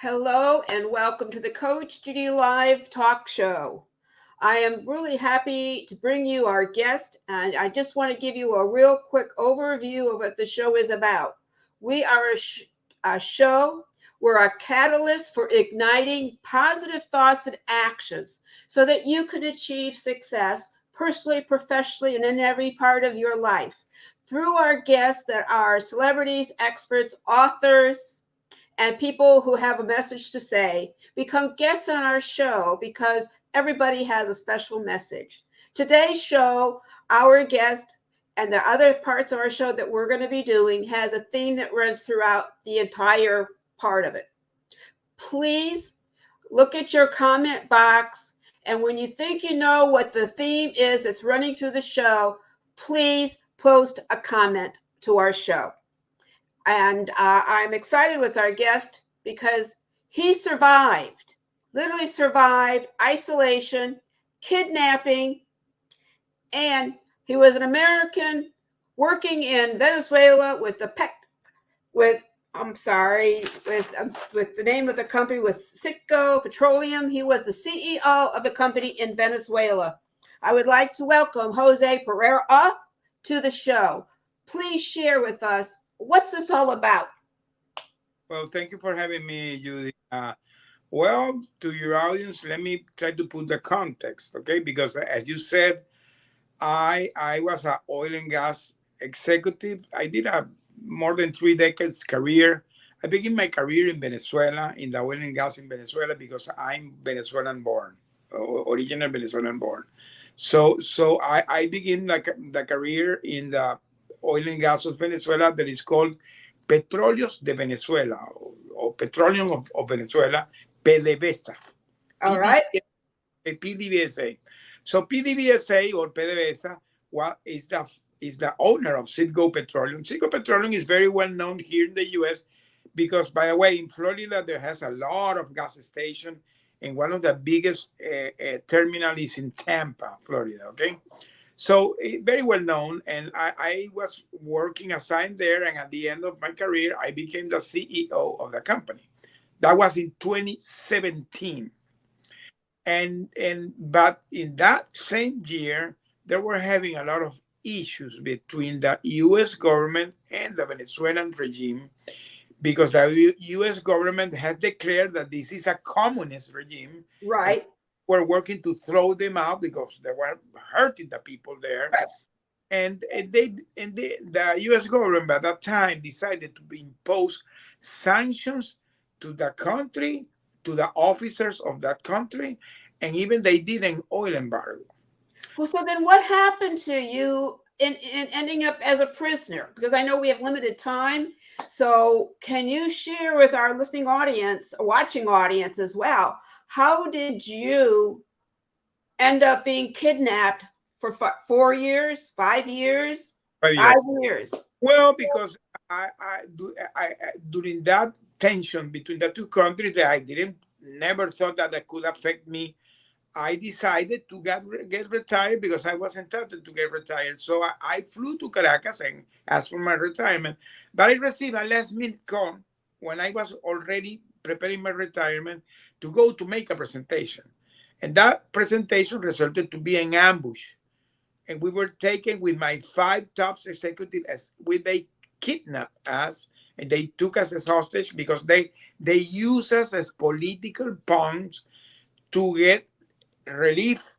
Hello and welcome to the Coach Judy Live talk show. I am really happy to bring you our guest, and I just want to give you a real quick overview of what the show is about. We are a show. We're a catalyst for igniting positive thoughts and actions so that you can achieve success personally, professionally, and in every part of your life. Through our guests that are celebrities, experts, authors, and people who have a message to say become guests on our show because everybody has a special message. Today's show, our guest and the other parts of our show that we're going to be doing has a theme that runs throughout the entire part of it. Please look at your comment box, and when you think you know what the theme is that's running through the show, please post a comment to our show. And I'm excited with our guest because he survived, literally survived isolation, kidnapping, and he was an American working in Venezuela with with with the name of the company was Citgo Petroleum. He was the CEO of the company in Venezuela. I would like to welcome Jose Pereira to the show. Please share with us, what's this all about? Well, thank you for having me, Judy. Well, to your audience, let me try to put the context, okay? Because as you said, I was an oil and gas executive. I did a more than 3 decades career. I began my career in Venezuela, in the oil and gas in Venezuela, because I'm Venezuelan born, original Venezuelan born. So I began the career in the oil and gas of Venezuela that is called Petróleos de Venezuela or Petroleum of Venezuela, PDVSA. All right. PDVSA. So PDVSA or PDVSA is the owner of Citgo Petroleum. Citgo Petroleum is very well known here in the U.S. because, by the way, in Florida there has a lot of gas stations, and one of the biggest terminal is in Tampa, Florida. Okay, so very well known, and I was working assigned there, and at the end of my career, I became the CEO of the company. That was in 2017. But in that same year, they were having a lot of issues between the US government and the Venezuelan regime because the US government has declared that this is a communist regime, and Right. were working to throw them out because they were hurting the people there. The US government at that time decided to impose sanctions to the country, to the officers of that country, and even they did an oil embargo. Well, so then what happened to you in ending up as a prisoner? Because I know we have limited time. So can you share with our listening audience, watching audience as well, how did you end up being kidnapped for 4 years, 5 years, 5 5 years. years? Well, because during that tension between the two countries, that I didn't never thought that that could affect me. I decided to get retired because I was entitled to get retired. So I flew to Caracas and asked for my retirement. But I received a last minute call when I was already preparing my retirement to go to make a presentation. And that presentation resulted to be an ambush. And we were taken with my five top executives as they kidnapped us, and they took us as hostage because they use us as political pawns to get relief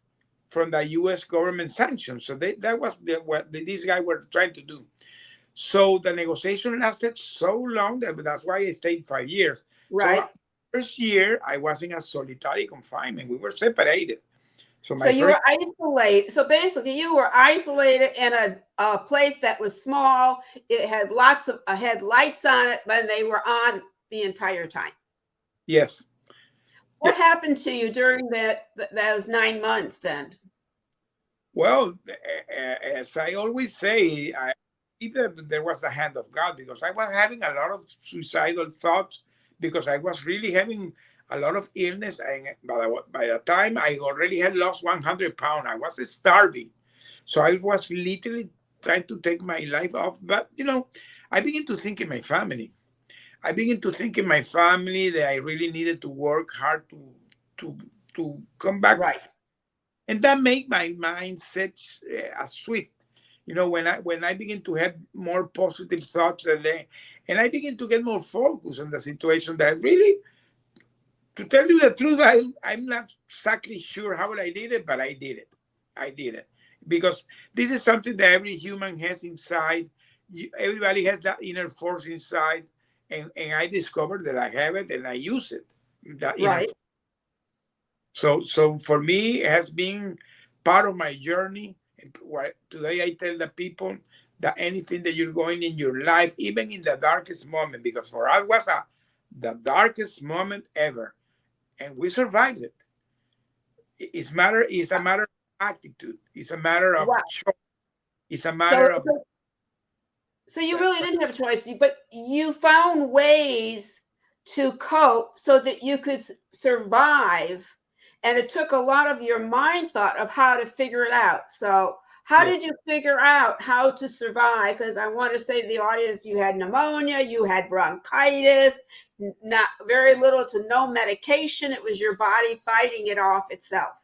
from the U.S. government sanctions. So that was what these guys were trying to do. So the negotiation lasted so long that's why I stayed 5 years. So Right. first year I was in a solitary confinement. We were separated. So So my you first were isolated. So basically, you were isolated in a place that was small. It had lots of had lights on it, but they were on the entire time. yes. What happened to you during those 9 months then? Well, as I always say, I believe that there was a hand of God because I was having a lot of suicidal thoughts because I was really having a lot of illness. And by the time I already had lost 100 pounds, I was starving. So I was literally trying to take my life off. But, I began to think in my family. I began to think in my family that I really needed to work hard to come back, Right. and that made my mindset a swift. When I begin to have more positive thoughts, and I begin to get more focus on the situation, that really, to tell you the truth, I'm not exactly sure how I did it, but I did it. I did it because this is something that every human has inside. Everybody has that inner force inside, and I discovered that I have it and I use it. That inner. Right. So for me, it has been part of my journey. Today, I tell the people that anything that you're going in your life, even in the darkest moment, because for us was the darkest moment ever, and we survived it. It's a matter of attitude. It's a matter of Wow. choice. It's a So, matter of so so you really didn't have a choice, but you found ways to cope so that you could survive. And it took a lot of your mind thought of how to figure it out. So, how yes. did you figure out how to survive? Because I want to say to the audience, you had pneumonia, you had bronchitis, not very little to no medication. It was your body fighting it off itself.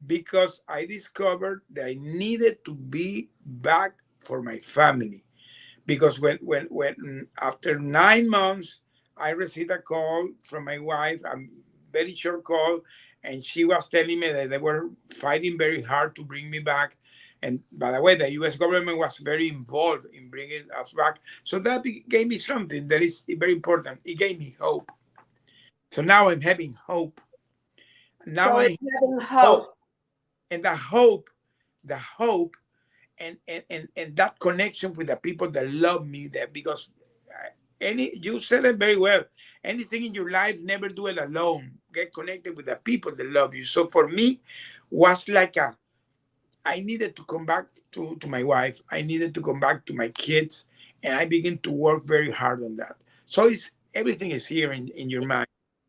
Because I discovered that I needed to be back for my family. Because when after 9 months, I received a call from my wife, a very short call, and she was telling me that they were fighting very hard to bring me back. And by the way, the U.S. government was very involved in bringing us back. So that gave me something that is very important. It gave me hope. So now I'm having hope. Now So I'm it's having hope, hope. and the hope and that connection with the people that love me, that because any you said it very well, anything in your life, never do it alone. Get connected with the people that love you. So for me, was like a I needed to come back to my wife, I needed to come back to my kids, and I begin to work very hard on that. So it's everything is here in your mind.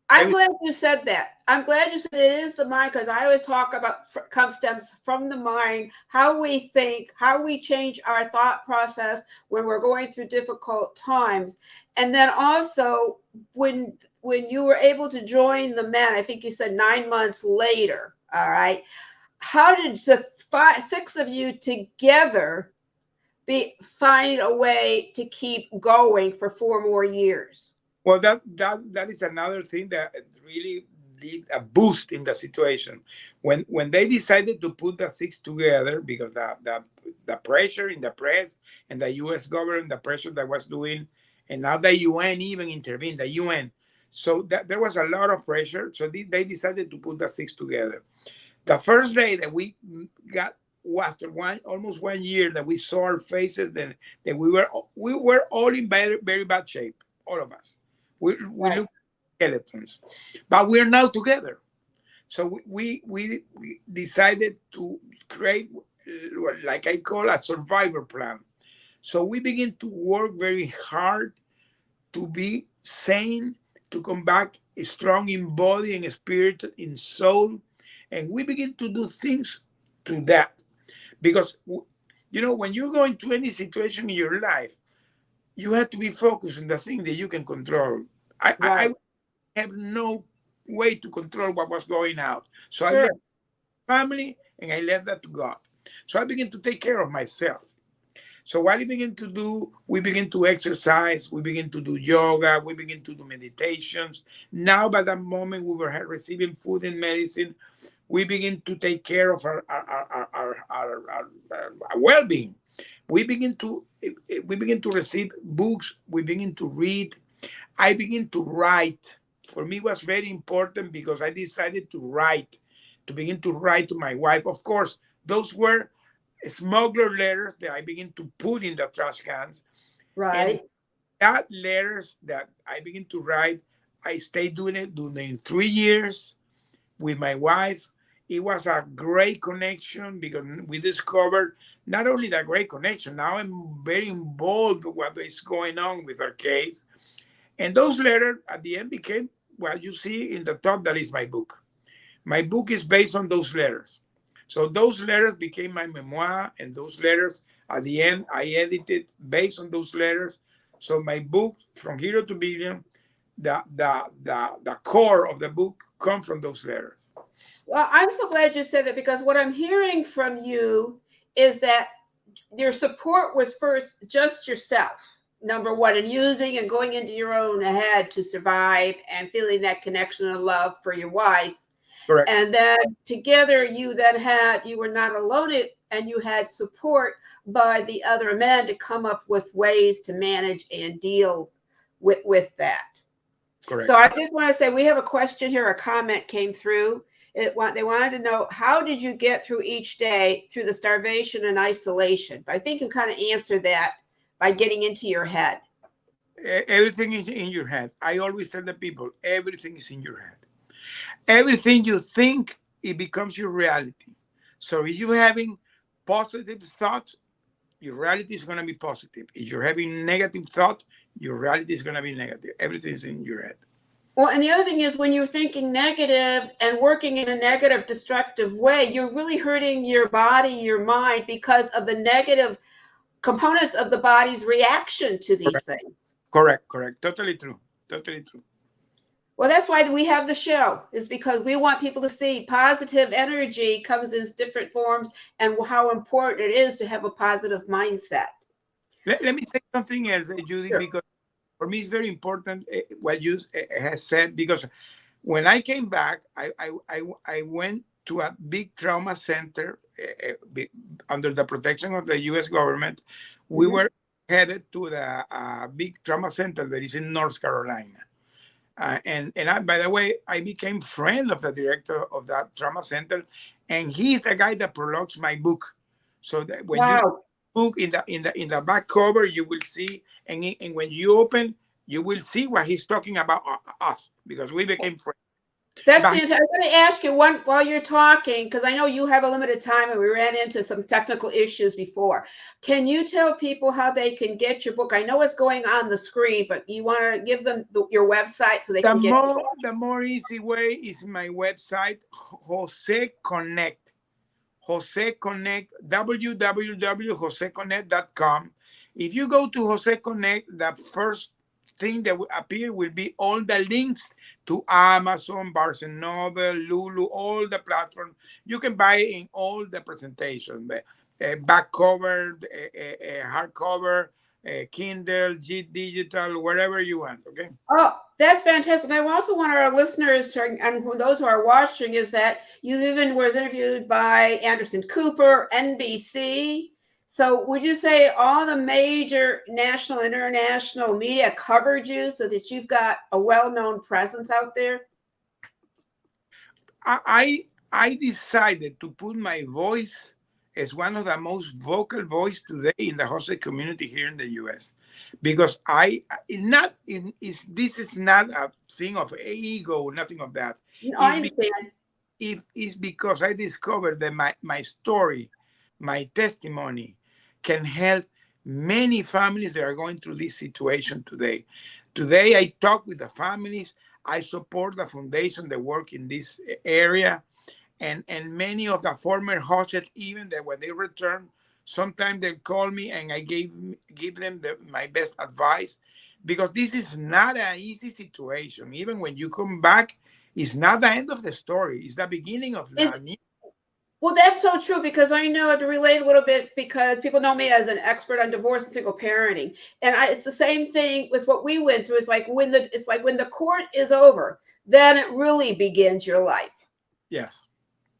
I'm Every, glad you said that. I'm glad you said it is the mind because I always talk about comes stems from the mind, how we think, how we change our thought process when we're going through difficult times, and then also when you were able to join the men. I think you said 9 months later. All right, how did the six of you together find a way to keep going for 4 more years? well, that is another thing that really did a boost in the situation. When they decided to put the six together, because the pressure in the press and the U.S. government, the pressure that was doing, and now the UN even intervened. The UN, so that there was a lot of pressure. So they decided to put the six together. The first day that we got, after almost 1 year that we saw our faces, then that we were all in very very bad shape, all of us. We Right, look skeletons, but we're now together. So we decided to create, like I call, a survivor plan. So we begin to work very hard to be sane, to come back strong in body and spirit, in soul, and we begin to do things to that. Because when you're going to any situation in your life, you have to be focused on the thing that you can control. I right. have no way to control what was going out, so I Sure. left family and I left that to God. So I began to take care of myself. So what we begin to do, we begin to exercise, we begin to do yoga, we begin to do meditations. Now, by that moment, we were receiving food and medicine. We begin to take care of our well-being. We begin to receive books. We begin to read. I begin to write. For me, it was very important because I decided to write, to begin to write to my wife. Of course, those were smuggler letters that I begin to put in the trash cans. And Right. that letters that I begin to write, I stayed doing it during 3 years with my wife. It was a great connection because we discovered not only that great connection, now I'm very involved with what is going on with our case. And those letters at the end became what you see in the top, that is my book. My book is based on those letters. So those letters became my memoir, and those letters at the end I edited based on those letters. So my book, From Hero to Billion, the core of the book come from those letters. Well, I'm so glad you said that because what I'm hearing from you is that your support was first just yourself, number one, and using and going into your own head to survive and feeling that connection and love for your wife. Correct. And then together you were not alone and you had support by the other men to come up with ways to manage and deal with that. So Correct. I just want to say we have a question here, a comment came through. They wanted to know, how did you get through each day through the starvation and isolation? But I think you kind of answered that by getting into your head. Everything is in your head. I always tell the people, everything is in your head. Everything you think, it becomes your reality. So if you're having positive thoughts, your reality is going to be positive. If you're having negative thoughts, your reality is going to be negative. Everything is in your head. Well, and the other thing is when you're thinking negative and working in a negative, destructive way, you're really hurting your body, your mind, because of the negative components of the body's reaction to these Correct. things. Correct. Correct. Totally true. Totally true. Well, that's why we have the show, is because we want people to see positive energy comes in different forms and how important it is to have a positive mindset. Let me say something else, Judy, Sure. because for me it's very important what you has said, because when I came back, I went to a big trauma center under the protection of the U.S. government. We Mhm. were headed to the big trauma center that is in North Carolina. And I, by the way, I became friend of the director of that trauma center, and he's the guy that prologues my book. So that when you Wow. book in the back cover, you will see, and when you open, you will see what he's talking about us, because we became friends. That's But fantastic. I'm going to ask you one while you're talking, because I know you have a limited time and we ran into some technical issues before. Can you tell people how they can get your book? I know it's going on the screen, but you want to give them your website so they the can get more the more easy way is my website, Jose Connect. Jose Connect, www.joseconnect.com. If you go to Jose Connect, the first thing that will appear will be all the links to Amazon, Barnes and Noble, Lulu, all the platforms. You can buy it in all the presentation, the back cover, hardcover, Kindle, Digital, wherever you want. Okay. Oh, that's fantastic. I also want our listeners to, and those who are watching, is that you even was interviewed by Anderson Cooper, NBC. So would you say all the major national and international media covered you so that you've got a well-known presence out there? I decided to put my voice as one of the most vocal voice today in the hosted community here in the U.S. because I not in is this is not a thing of ego, nothing of that. No, I Is understand. if is because I discovered that my story, my testimony can help many families that are going through this situation today. Today, I talk with the families. I support the foundation that work in this area, and many of the former hostages, even that when they return, sometimes they call me and I give them my best advice, because this is not an easy situation. Even when you come back, it's not the end of the story. It's the beginning of Is the new. Well, that's so true because I know to relate a little bit because people know me as an expert on divorce and single parenting, and it's the same thing with what we went through. It's like when the court is over, then it really begins your life. Yes,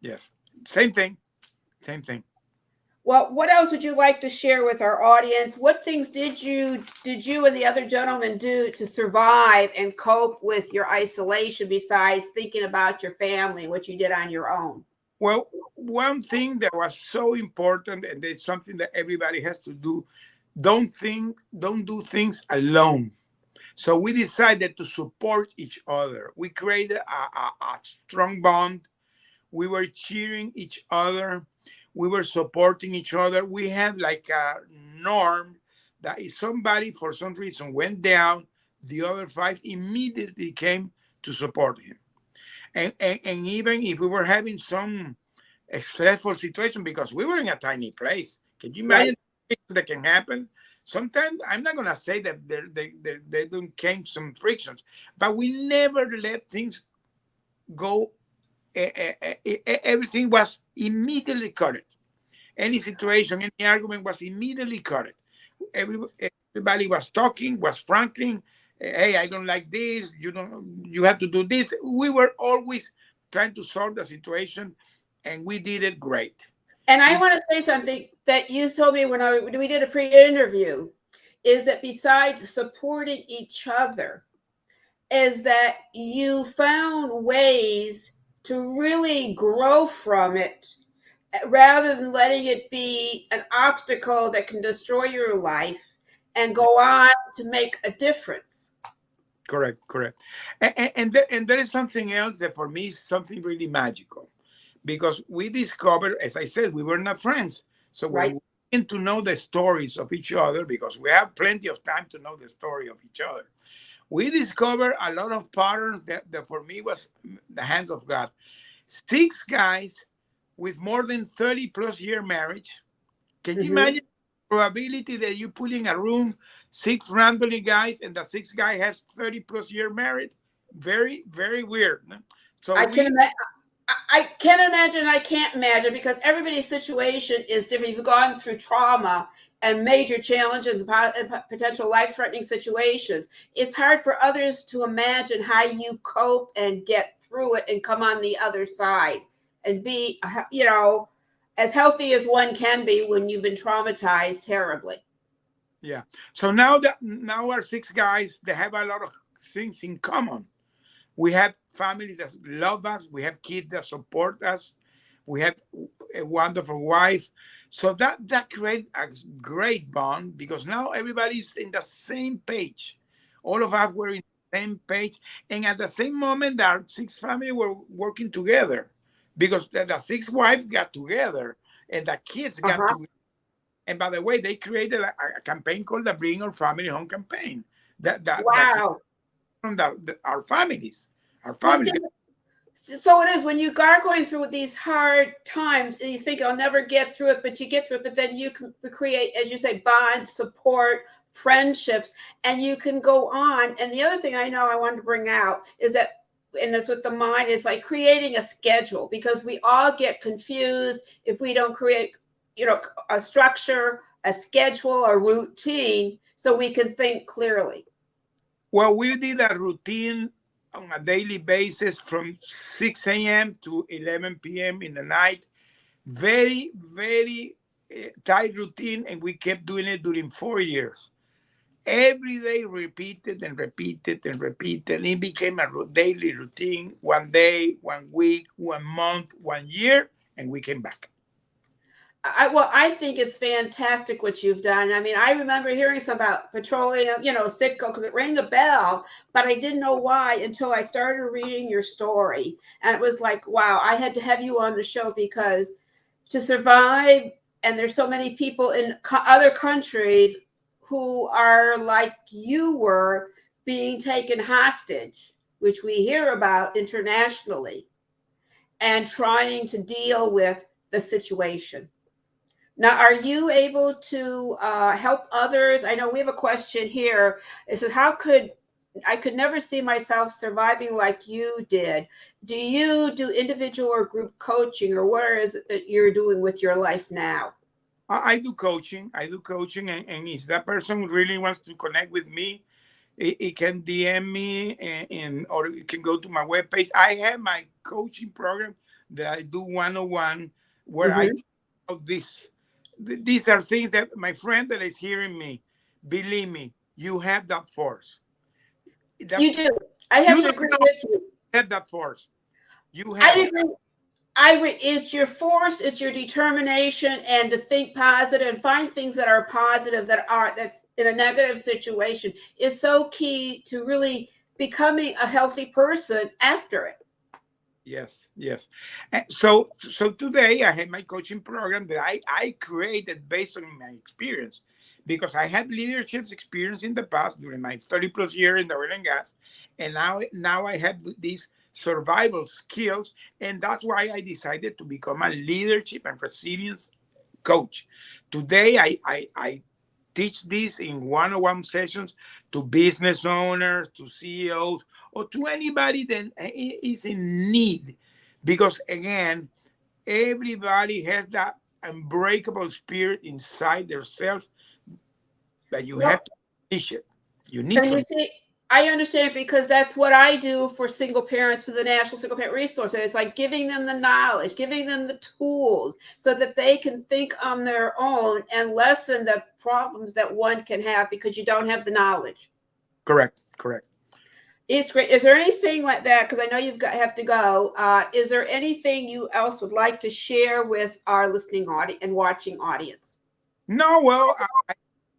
yes. Same thing. Same thing. Well, what else would you like to share with our audience? What things did you and the other gentlemen do to survive and cope with your isolation besides thinking about your family, what you did on your own? Well, one thing that was so important, and it's something that everybody has to do, don't do things alone. So we decided to support each other. We created a strong bond. We were cheering each other. We were supporting each other. We have like a norm that if somebody for some reason went down, the other five immediately came to support him. And even if we were having some stressful situation, because we were in a tiny place, can you Right. imagine that can happen? Sometimes I'm not gonna say that they don't came some frictions, but we never let things go. Everything was immediately cut. Any situation, any argument was immediately cut. Everybody was talking, was franking. Hey, I don't like this. You don't. You have to do this. We were always trying to solve the situation, and we did it great. And I We want to say something that you told me when we did a pre-interview, is that besides supporting each other, is that you found ways to really grow from it rather than letting it be an obstacle that can destroy your life and go on to make a difference. correct, correct, and there is something else that for me is something really magical, because we discovered, as I said, we were not friends. So when Right? we begin to know the stories of each other, because we have plenty of time to know the story of each other, we discovered a lot of patterns that for me was the hands of God. Six guys with more than 30 plus year marriage. Can you Mm-hmm. imagine the probability that you put in a room six randomly guys and the sixth guy has 30 plus year married? Very, very weird. No? So I can we, imagine. I can imagine. I can't imagine because everybody's situation is different. You've gone through trauma and major challenges and potential life-threatening situations. It's hard for others to imagine how you cope and get through it and come on the other side and be, as healthy as one can be when you've been traumatized terribly. yeah. So now our six guys, they have a lot of things in common. We have families that love us. We have kids that support us. We have a wonderful wife. So that creates a great bond because now everybody's in the same page. All of us were in the same page. And at the same moment, our six family were working together because the six wives got together and the kids got Uh-huh. together. And by the way, they created a campaign called the Bring Our Family Home campaign. That came Wow. from our families. Our Well, families. so it is when you are going through these hard times and you think I'll never get through it, but you get through it. But then you can create, as you say, bonds, support, friendships, and you can go on. And the other thing I know I wanted to bring out is that, and this with the mind, is like creating a schedule because we all get confused if we don't create, a structure, a schedule, a routine, so we can think clearly. Well, we did a routine on a daily basis from 6 a.m. to 11 p.m. in the night. Very, very tight routine, and we kept doing it during 4 years. Every day, repeated and repeated and repeated. It became a daily routine. One day, 1 week, 1 month, 1 year, and we came back. I think it's fantastic what you've done. I mean, I remember hearing some about petroleum, Citgo, because it rang a bell, but I didn't know why until I started reading your story. And it was like, wow, I had to have you on the show because to survive, and there's so many people in other countries who are like you were being taken hostage, which we hear about internationally, and trying to deal with the situation. Now, are you able to help others? I know we have a question here. It says, "How could I could never see myself surviving like you did? Do you do individual or group coaching, or what is it that you're doing with your life now?" I do coaching. I do coaching, and if that person really wants to connect with me, it can DM me or you can go to my webpage. I have my coaching program that I do 101 where I Hmm. tell this. These are things that my friend that is hearing me, believe me, you have that force. That You do. I have you to don't agree know you with you. have that force. You have I it. agree. It's your force, it's your determination, and to think positive and find things that are positive that's in a negative situation is so key to really becoming a healthy person after it. Yes, yes. So today I have my coaching program that I created based on my experience because I had leadership experience in the past during my 30 plus year in the oil and gas, and now I have these survival skills, and that's why I decided to become a leadership and resilience coach. Today teach this in one-on-one sessions to business owners, to CEOs, or to anybody that is in need. Because again, everybody has that unbreakable spirit inside themselves that you Well, have to unleash it. You need and to. you see, I understand because that's what I do for single parents for the National Single Parent Resource. It's like giving them the knowledge, giving them the tools so that they can think on their own and lessen the problems that one can have because you don't have the knowledge. Correct, correct. It's great. Is there anything like that? Because I know have to go. Is there anything you else would like to share with our listening audience and watching audience? No, well, I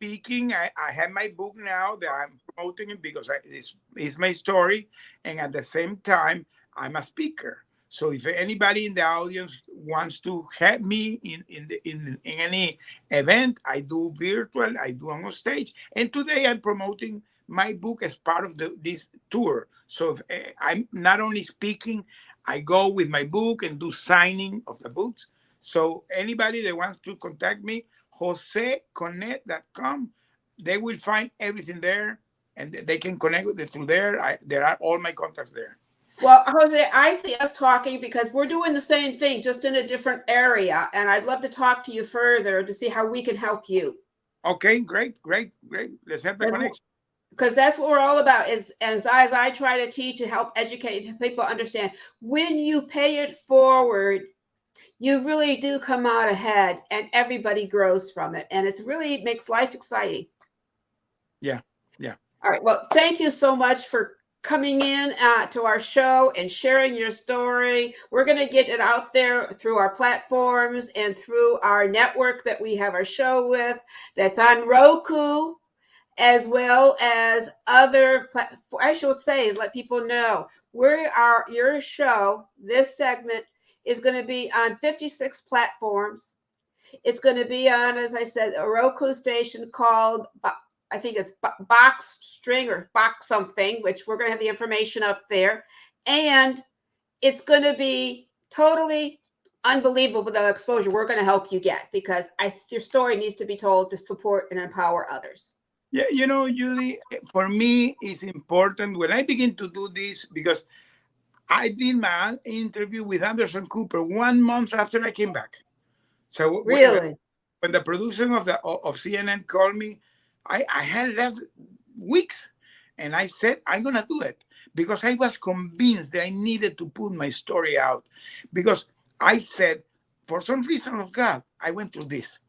speaking. I have my book now that I'm promoting it because this is my story, and at the same time, I'm a speaker. So if anybody in the audience wants to help me in any event, I do virtual, I do on stage, and today I'm promoting my book as part of this tour. So if, I'm not only speaking, I go with my book and do signing of the books. So anybody that wants to contact me, joseconnect.com. They will find everything there and they can connect with it through there. There are all my contacts there. Well, Jose, I see us talking because we're doing the same thing, just in a different area. And I'd love to talk to you further to see how we can help you. Okay, great, great, great. Let's have the connection. Because that's what we're all about is as I try to teach and help educate people understand when you pay it forward, you really do come out ahead and everybody grows from it. And it's really makes life exciting. Yeah, yeah. All right. Well, thank you so much for coming in to our show and sharing your story. We're going to get it out there through our platforms and through our network that we have our show with that's on Roku, as well as other, I should say, let people know your show, this segment is going to be on 56 platforms. It's going to be on, as I said, a Roku station called, I think it's Box String or Box something, which we're going to have the information up there. And it's going to be totally unbelievable the exposure we're going to help you get because your story needs to be told to support and empower others. Yeah, Julie, for me, it's important when I begin to do this because I did my interview with Anderson Cooper 1 month after I came back. So Really? when the production of CNN called me, I had less weeks, and I said I'm gonna do it because I was convinced that I needed to put my story out because I said for some reason of God I went through this,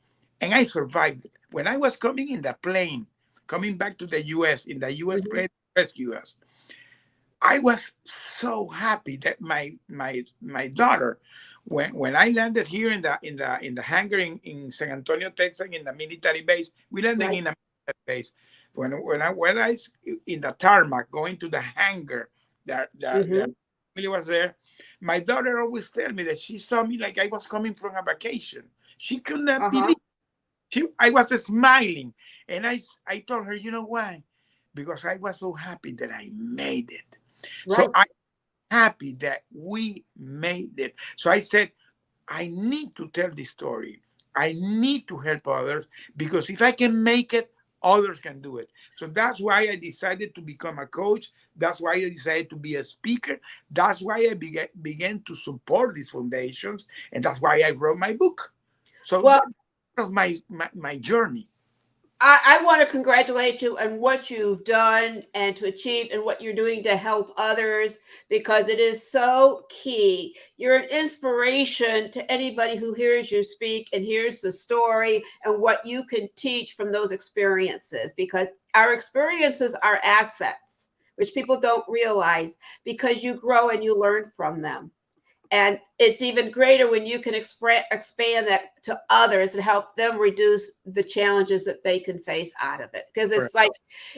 and I survived it. When I was coming in the plane, coming back to the U.S. in the U.S. plane rescue us, I was so happy that my daughter, when I landed here in the hangar in San Antonio, Texas, in the military base, we landed Right. in a military base. When I in the tarmac going to the hangar, there Mm-hmm. family was there. My daughter always tell me that she saw me like I was coming from a vacation. She could not Uh-huh. believe. I was smiling, and I told her, you know why? Because I was so happy that I made it. So Right. I'm happy that we made it. So I said, I need to tell this story. I need to help others because if I can make it, others can do it. So that's why I decided to become a coach. That's why I decided to be a speaker. That's why I began to support these foundations. And that's why I wrote my book. So Well, that's part of my journey. I want to congratulate you on what you've done and to achieve and what you're doing to help others because it is so key. You're an inspiration to anybody who hears you speak and hears the story and what you can teach from those experiences because our experiences are assets, which people don't realize because you grow and you learn from them. And it's even greater when you can expand that to others and help them reduce the challenges that they can face out of it because Correct.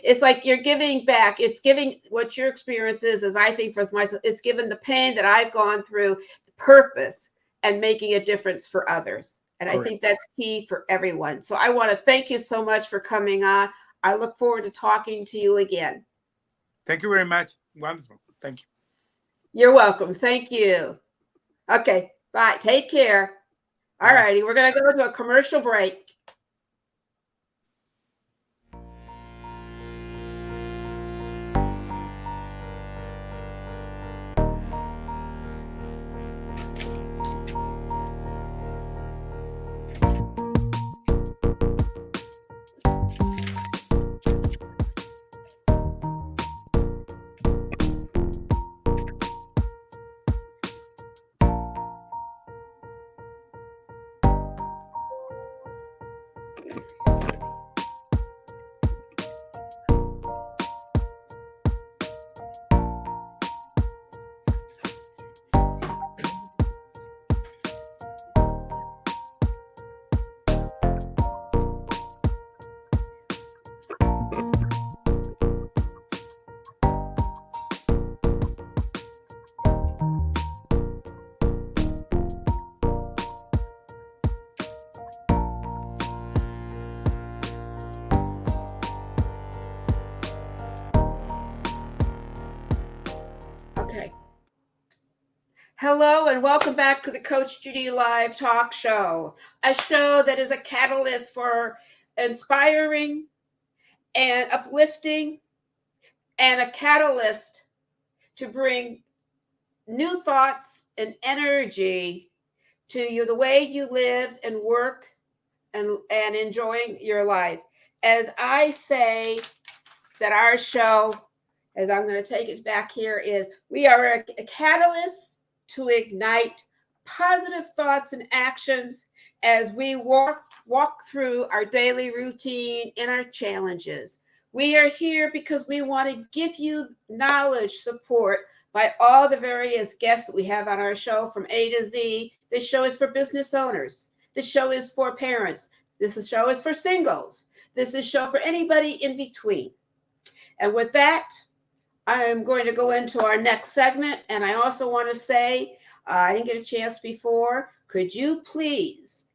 it's like you're giving back. It's giving what your experience is I think for myself, it's given the pain that I've gone through purpose and making a difference for others, and I Correct. think that's key for everyone. So I want to thank you so much for coming on. I look forward to talking to you again. Thank you very much. Wonderful. Thank you. You're welcome. Thank you. Okay, bye. Take care. All Bye. righty, we're going to go to a commercial break. Okay. Hello and welcome back to the Coach Judy Live Talk Show, a show that is a catalyst for inspiring and uplifting and a catalyst to bring new thoughts and energy to you, the way you live and work and enjoying your life. As I say that our show, as I'm going to take it back here, is we are a catalyst to ignite positive thoughts and actions as we walk through our daily routine and our challenges. We are here because we want to give you knowledge, support by all the various guests that we have on our show from A to Z. This show is for business owners. This show is for parents. This show is for singles. This is a show for anybody in between. And with that, I am going to go into our next segment. And I also want to say, I didn't get a chance before. Could you please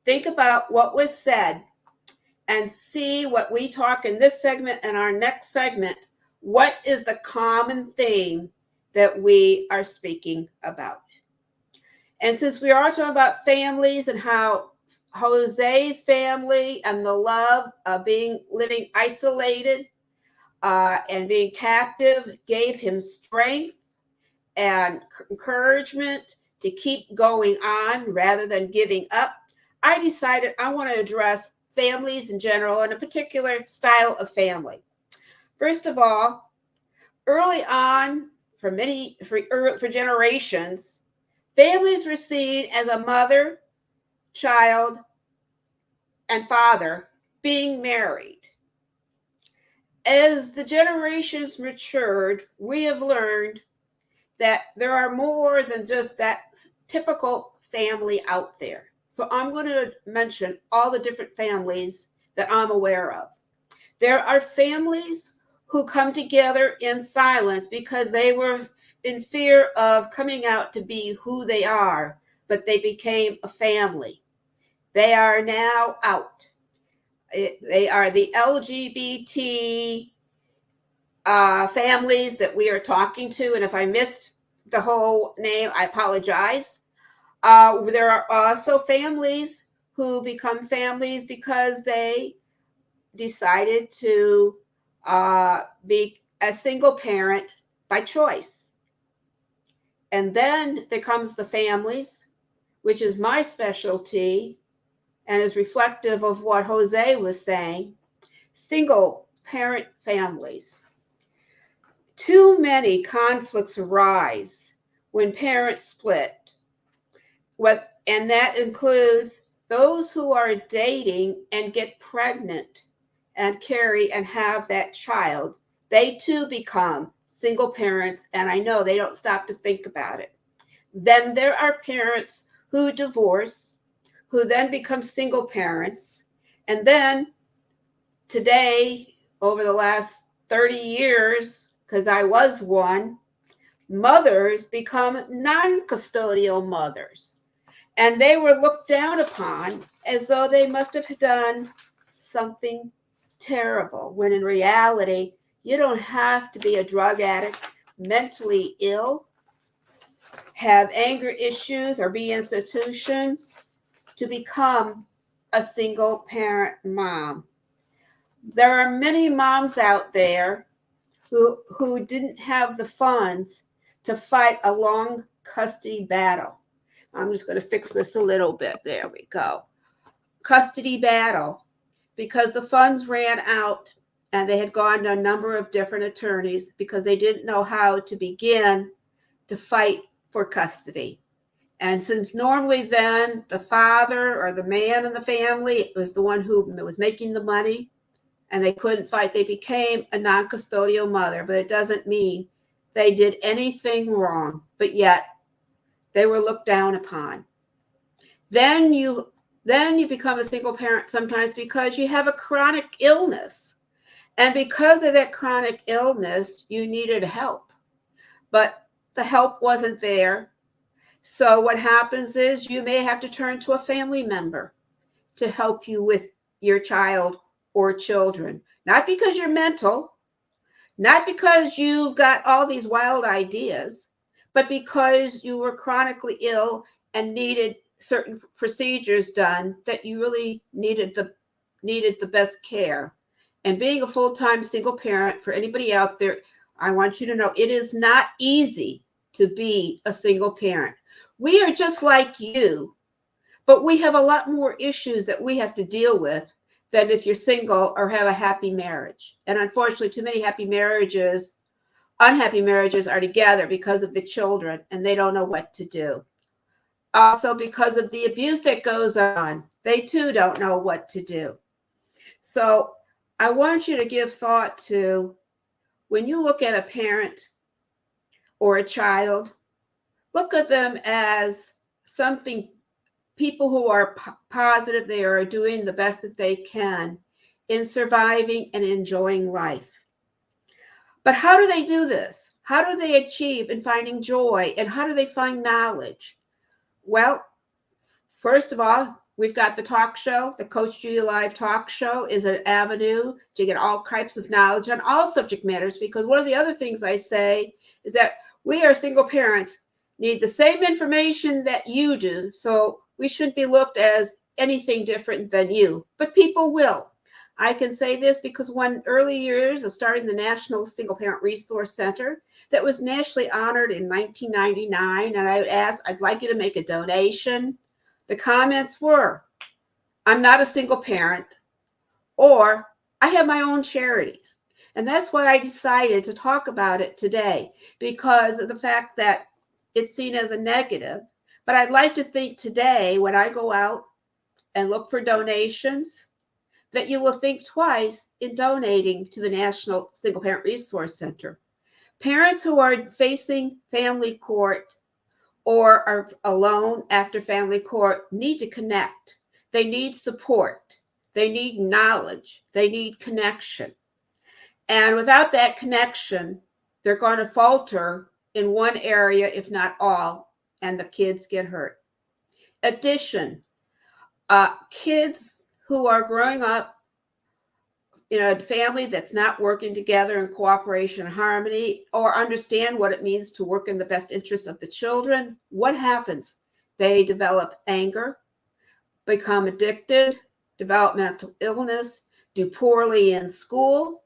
think about what was said and see what we talk in this segment and our next segment? What is the common theme that we are speaking about? And since we are talking about families and how Jose's family and the love of living isolated and being captive gave him strength and encouragement to keep going on rather than giving up, I decided I want to address families in general and a particular style of family. First of all, early on, for generations, families were seen as a mother, child, and father being married. As the generations matured, we have learned that there are more than just that typical family out there. So I'm going to mention all the different families that I'm aware of. There are families who come together in silence because they were in fear of coming out to be who they are, but they became a family. They are now out. They are the LGBT families that we are talking to. And if I missed the whole name, I apologize. There are also families who become families because they decided to be a single parent by choice. And then there comes the families, which is my specialty and is reflective of what Jose was saying, single parent families. Too many conflicts arise when parents split. And that includes those who are dating and get pregnant and carry and have that child. They too become single parents, and I know they don't stop to think about it. Then there are parents who divorce, who then become single parents. And then today, over the last 30 years, because I was one, mothers become non-custodial mothers. And they were looked down upon as though they must have done something terrible, when in reality, you don't have to be a drug addict, mentally ill, have anger issues, or be institutions to become a single parent mom. There are many moms out there who didn't have the funds to fight a long custody battle. I'm just going to fix this a little bit. There we go. Custody battle, because the funds ran out and they had gone to a number of different attorneys because they didn't know how to begin to fight for custody. And since normally then the father or the man in the family was the one who was making the money and they couldn't fight, they became a non-custodial mother. But it doesn't mean they did anything wrong, but yet they were looked down upon. Then you become a single parent sometimes because you have a chronic illness. And because of that chronic illness, you needed help. But the help wasn't there. So what happens is you may have to turn to a family member to help you with your child or children. Not because you're mental, not because you've got all these wild ideas, but because you were chronically ill and needed certain procedures done that you really needed the best care. And being a full-time single parent, for anybody out there, I want you to know it is not easy to be a single parent. We are just like you, but we have a lot more issues that we have to deal with than if you're single or have a happy marriage. And unfortunately, too many unhappy marriages are together because of the children and they don't know what to do. Also, because of the abuse that goes on, they too don't know what to do. So I want you to give thought to, when you look at a parent or a child, look at them as something, people who are positive, they are doing the best that they can in surviving and enjoying life. But how do they do this? How do they achieve in finding joy? And how do they find knowledge? Well, first of all, we've got the talk show. The Coach Julia Live talk show is an avenue to get all types of knowledge on all subject matters, because one of the other things I say is that we are single parents, need the same information that you do. So we shouldn't be looked as anything different than you, but people will. I can say this because one early years of starting the National Single Parent Resource Center that was nationally honored in 1999, and I asked, I'd like you to make a donation. The comments were, I'm not a single parent, or I have my own charities. And that's why I decided to talk about it today, because of the fact that it's seen as a negative. But I'd like to think today, when I go out and look for donations, that you will think twice in donating to the National Single Parent Resource Center. Parents who are facing family court or are alone after family court need to connect. They need support. They need knowledge. They need connection. And without that connection, they're going to falter in one area, if not all, and the kids get hurt. Addition, kids who are growing up in a family that's not working together in cooperation and harmony, or understand what it means to work in the best interest of the children, what happens? They develop anger, become addicted, develop mental illness, do poorly in school.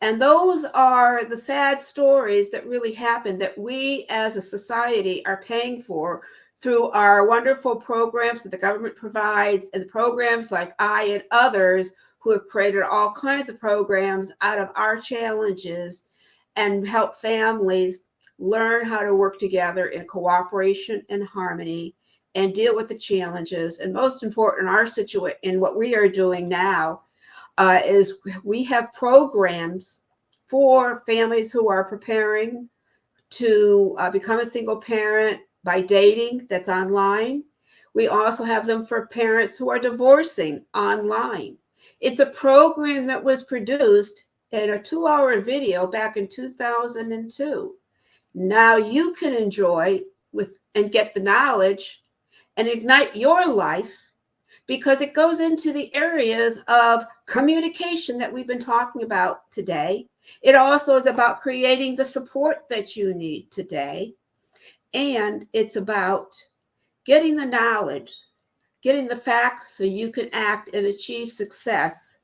And those are the sad stories that really happen, that we as a society are paying for through our wonderful programs that the government provides, and programs like I and others who have created all kinds of programs out of our challenges and help families learn how to work together in cooperation and harmony and deal with the challenges. And most important, our situation, in what we are doing now, is we have programs for families who are preparing to become a single parent by dating, that's online. We also have them for parents who are divorcing online. It's a program that was produced in a 2-hour video back in 2002. Now you can enjoy with and get the knowledge and ignite your life, because it goes into the areas of communication that we've been talking about today. It also is about creating the support that you need today. And it's about getting the knowledge, getting the facts so you can act and achieve success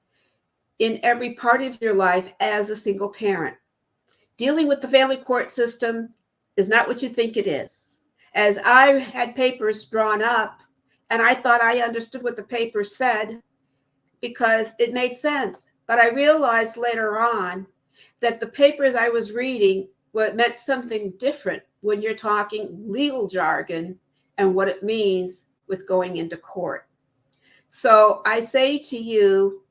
in every part of your life as a single parent. Dealing with the family court system is not what you think it is. As I had papers drawn up, and I thought I understood what the paper said because it made sense. But I realized later on that the papers I was reading meant something different when you're talking legal jargon and what it means with going into court. So I say to you,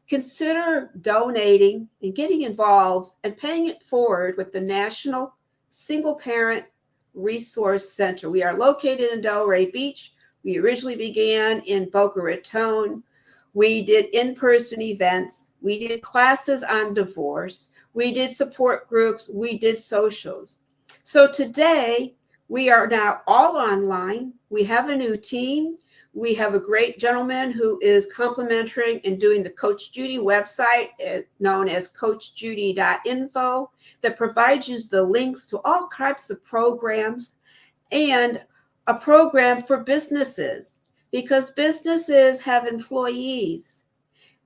consider donating and getting involved and paying it forward with the National Single Parent Resource Center. We are located in Delray Beach. We originally began in Boca Raton. We did in-person events. We did classes on divorce. We did support groups. We did socials. So today, we are now all online. We have a new team. We have a great gentleman who is complimenting and doing the Coach Judy website, known as coachjudy.info, that provides you the links to all types of programs and a program for businesses, because businesses have employees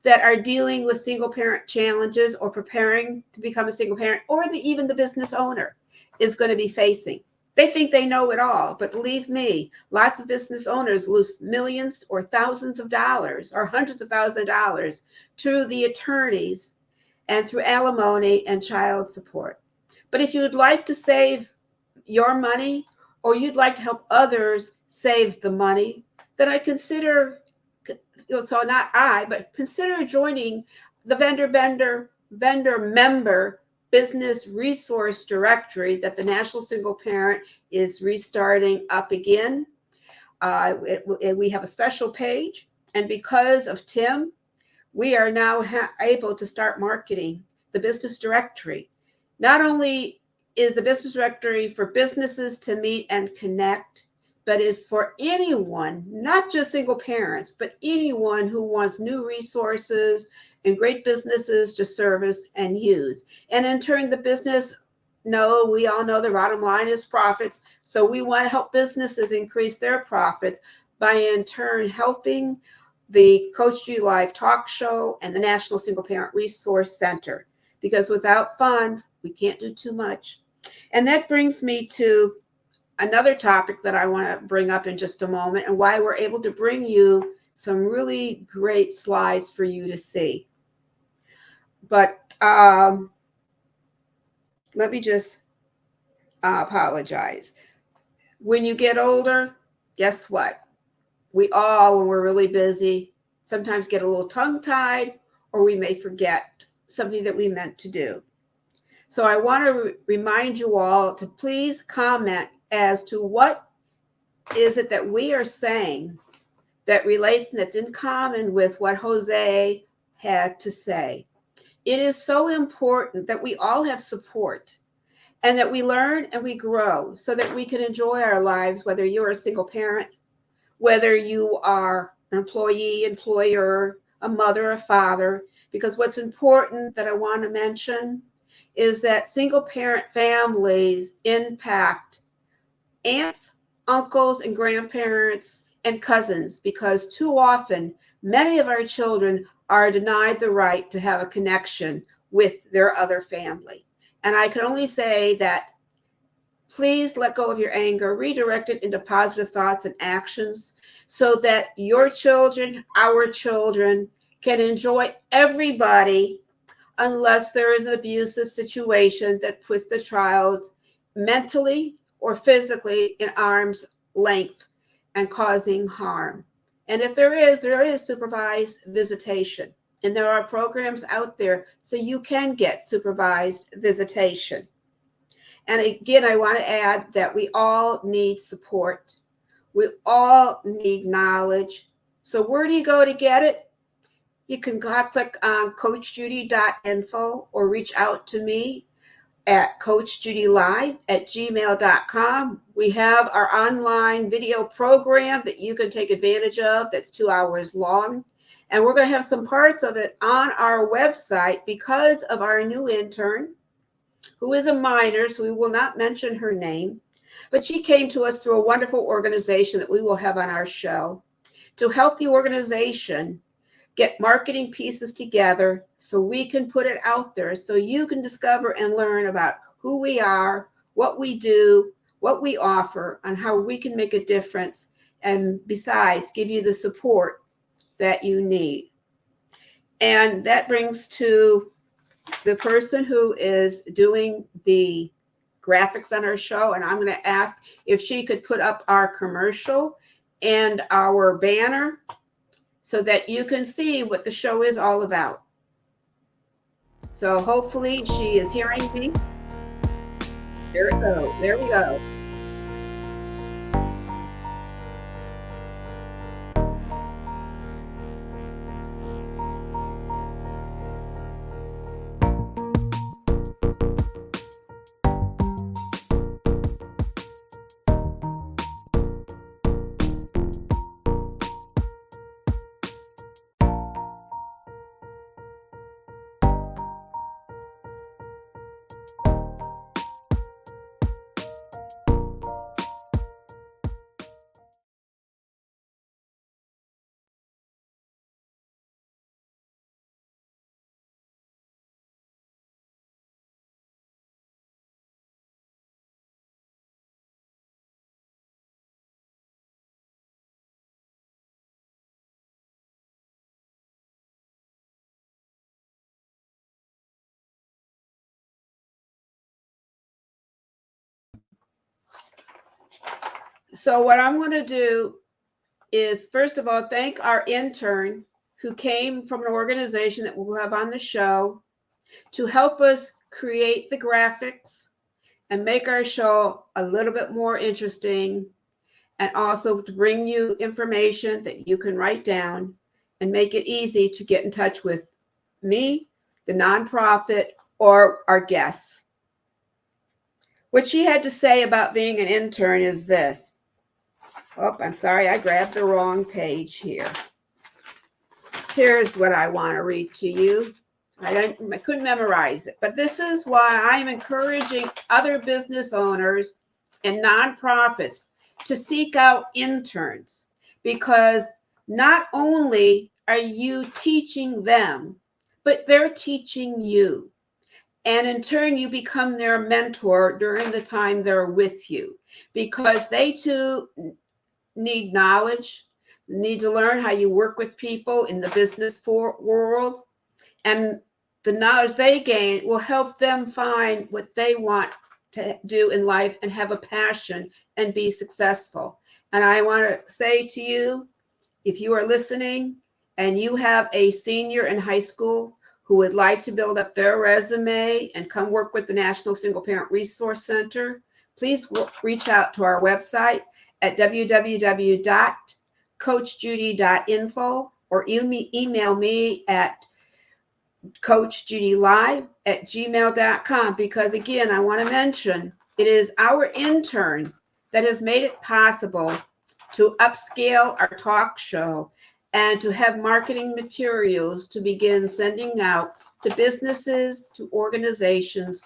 that are dealing with single parent challenges or preparing to become a single parent, or even the business owner is going to be facing. They think they know it all, but believe me, lots of business owners lose millions or thousands of dollars or hundreds of thousands of dollars through the attorneys and through alimony and child support. But if you would like to save your money, or you'd like to help others save the money, then I consider, so not I, but consider joining the vendor member business resource directory that the National Single Parent is restarting up again. We have a special page, and because of Tim, we are now able to start marketing the business directory. Not only is the business directory for businesses to meet and connect, but is for anyone, not just single parents, but anyone who wants new resources and great businesses to service and use. And in turn, the business, we all know the bottom line is profits. So we want to help businesses increase their profits by in turn helping the Coach Judy Live talk show and the National Single Parent Resource Center. Because without funds, we can't do too much. And that brings me to another topic that I want to bring up in just a moment, and why we're able to bring you some really great slides for you to see. But let me just apologize. When you get older, guess what? We all, when we're really busy, sometimes get a little tongue-tied, or we may forget something that we meant to do. So I want to remind you all to please comment as to what is it that we are saying that relates, and that's in common with what Jose had to say. It is so important that we all have support and that we learn and we grow so that we can enjoy our lives, whether you're a single parent, whether you are an employee, employer, a mother, a father. Because what's important that I want to mention is that single parent families impact aunts, uncles, and grandparents and cousins, because too often many of our children are denied the right to have a connection with their other family. And I can only say that please let go of your anger, redirect it into positive thoughts and actions so that your children, our children, can enjoy everybody, unless there is an abusive situation that puts the child mentally or physically in arm's length and causing harm. And if there is supervised visitation. And there are programs out there so you can get supervised visitation. And again, I want to add that we all need support. We all need knowledge. So where do you go to get it? You can click on coachjudy.info or reach out to me at coachjudylive@gmail.com. We have our online video program that you can take advantage of that's 2 hours long. And we're going to have some parts of it on our website because of our new intern, who is a minor, so we will not mention her name. But she came to us through a wonderful organization that we will have on our show to help the organization get marketing pieces together so we can put it out there so you can discover and learn about who we are, what we do, what we offer, and how we can make a difference, and besides, give you the support that you need. And that brings to the person who is doing the graphics on our show, and I'm going to ask if she could put up our commercial and our banner so that you can see what the show is all about. So hopefully she is hearing me. There we go. There we go. So what I'm going to do is, first of all, thank our intern who came from an organization that we'll have on the show to help us create the graphics and make our show a little bit more interesting, and also to bring you information that you can write down and make it easy to get in touch with me, the nonprofit, or our guests. What she had to say about being an intern is this. Oh, I'm sorry, I grabbed the wrong page here. Here's what I want to read to you. I couldn't memorize it, but this is why I'm encouraging other business owners and nonprofits to seek out interns, because not only are you teaching them, but they're teaching you. And in turn, you become their mentor during the time they're with you, because they too need knowledge, need to learn how you work with people in the business world. And the knowledge they gain will help them find what they want to do in life and have a passion and be successful. And I want to say to you, if you are listening and you have a senior in high school who would like to build up their resume and come work with the National Single Parent Resource Center, please reach out to our website at www.coachjudy.info or email me at coachjudylive@gmail.com, because again, I want to mention it is our intern that has made it possible to upscale our talk show and to have marketing materials to begin sending out to businesses, to organizations,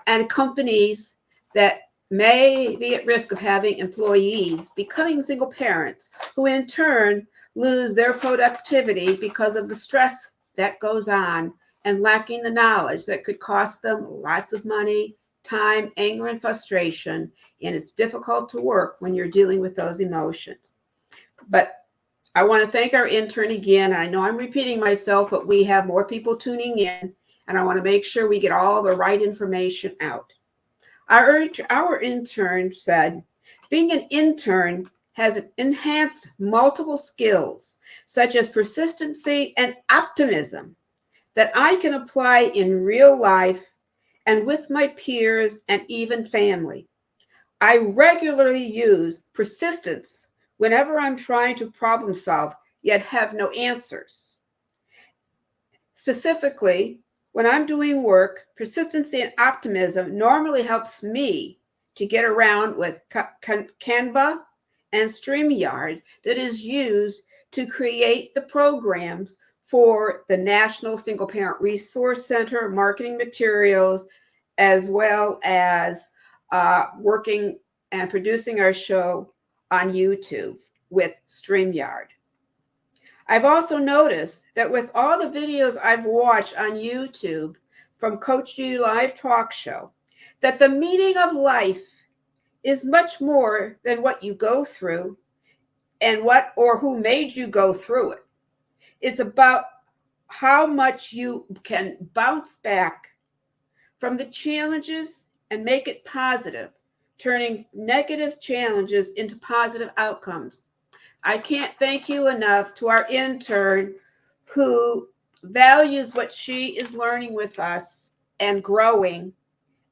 and companies that may be at risk of having employees becoming single parents, who in turn lose their productivity because of the stress that goes on and lacking the knowledge that could cost them lots of money, time, anger, and frustration. And it's difficult to work when you're dealing with those emotions. But I want to thank our intern again. I know I'm repeating myself, but we have more people tuning in, and I want to make sure we get all the right information out. Our intern said, being an intern has enhanced multiple skills, such as persistency and optimism, that I can apply in real life and with my peers and even family. I regularly use persistence whenever I'm trying to problem solve, yet have no answers. Specifically, when I'm doing work, persistency and optimism normally helps me to get around with Canva and StreamYard that is used to create the programs for the National Single Parent Resource Center marketing materials, as well as working and producing our show on YouTube with StreamYard. I've also noticed that with all the videos I've watched on YouTube from Coach Judy Live Talk Show, that the meaning of life is much more than what you go through and what or who made you go through it. It's about how much you can bounce back from the challenges and make it positive, turning negative challenges into positive outcomes. I can't thank you enough to our intern who values what she is learning with us and growing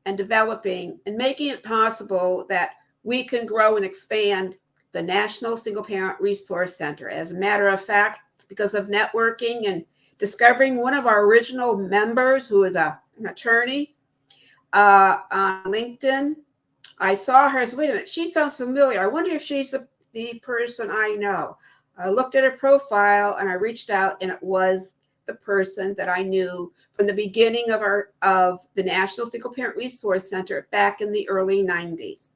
and developing and making it possible that we can grow and expand the National Single Parent Resource Center. As a matter of fact, because of networking and discovering one of our original members who is an attorney on LinkedIn, I saw her. I said, wait a minute, she sounds familiar. I wonder if she's the person I know. I looked at her profile and I reached out, and it was the person that I knew from the beginning of the National Single Parent Resource Center back in the early 90s.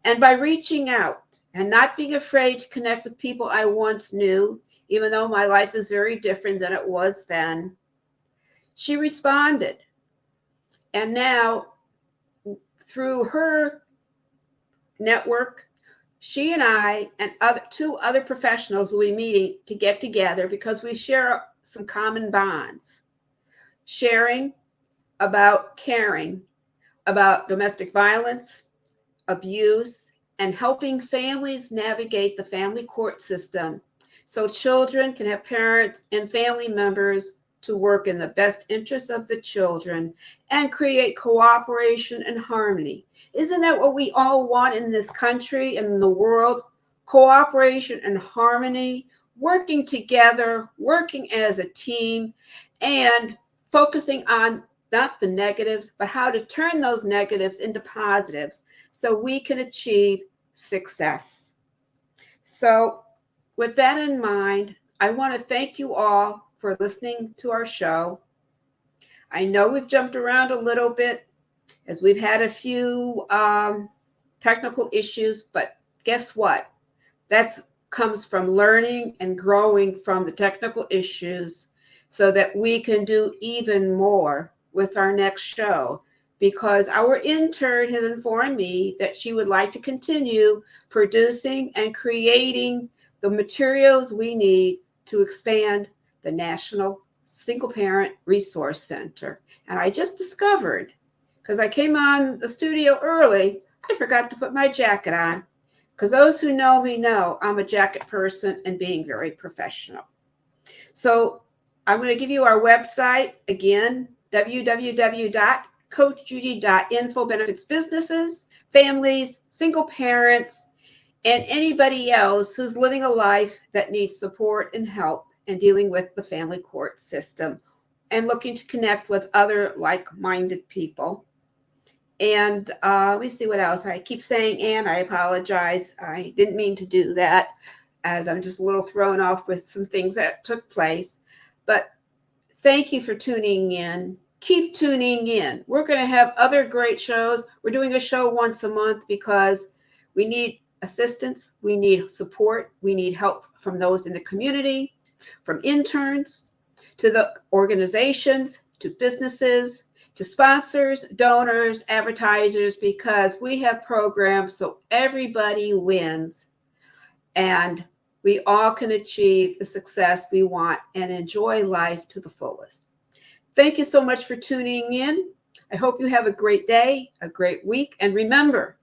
And by reaching out and not being afraid to connect with people I once knew, even though my life is very different than it was then, she responded. And now, through her network, she and I and two other professionals will be meeting to get together because we share some common bonds. Sharing about caring about domestic violence, abuse, and helping families navigate the family court system so children can have parents and family members to work in the best interests of the children and create cooperation and harmony. Isn't that what we all want in this country and in the world? Cooperation and harmony, working together, working as a team, and focusing on not the negatives, but how to turn those negatives into positives so we can achieve success. So with that in mind, I want to thank you all for listening to our show. I know we've jumped around a little bit as we've had a few technical issues, but guess what? That comes from learning and growing from the technical issues so that we can do even more with our next show, because our intern has informed me that she would like to continue producing and creating the materials we need to expand the National Single Parent Resource Center. And I just discovered, because I came on the studio early, I forgot to put my jacket on, because those who know me know I'm a jacket person and being very professional. So I'm going to give you our website again, www.coachjudy.info. Benefits businesses, families, single parents, and anybody else who's living a life that needs support and help and dealing with the family court system and looking to connect with other like-minded people. And let me see what else. I keep saying and I apologize. I didn't mean to do that, as I'm just a little thrown off with some things that took place. But thank you for tuning in. Keep tuning in. We're going to have other great shows. We're doing a show once a month because we need assistance. We need support. We need help from those in the community, from interns to the organizations, to businesses, to sponsors, donors, advertisers, because we have programs so everybody wins and we all can achieve the success we want and enjoy life to the fullest. Thank you so much for tuning in. I hope you have a great day, a great week. And remember,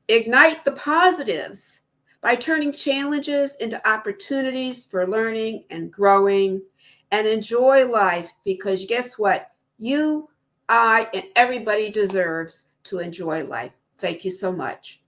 ignite the positives by turning challenges into opportunities for learning and growing, and enjoy life, because guess what? You, I, and everybody deserves to enjoy life. Thank you so much.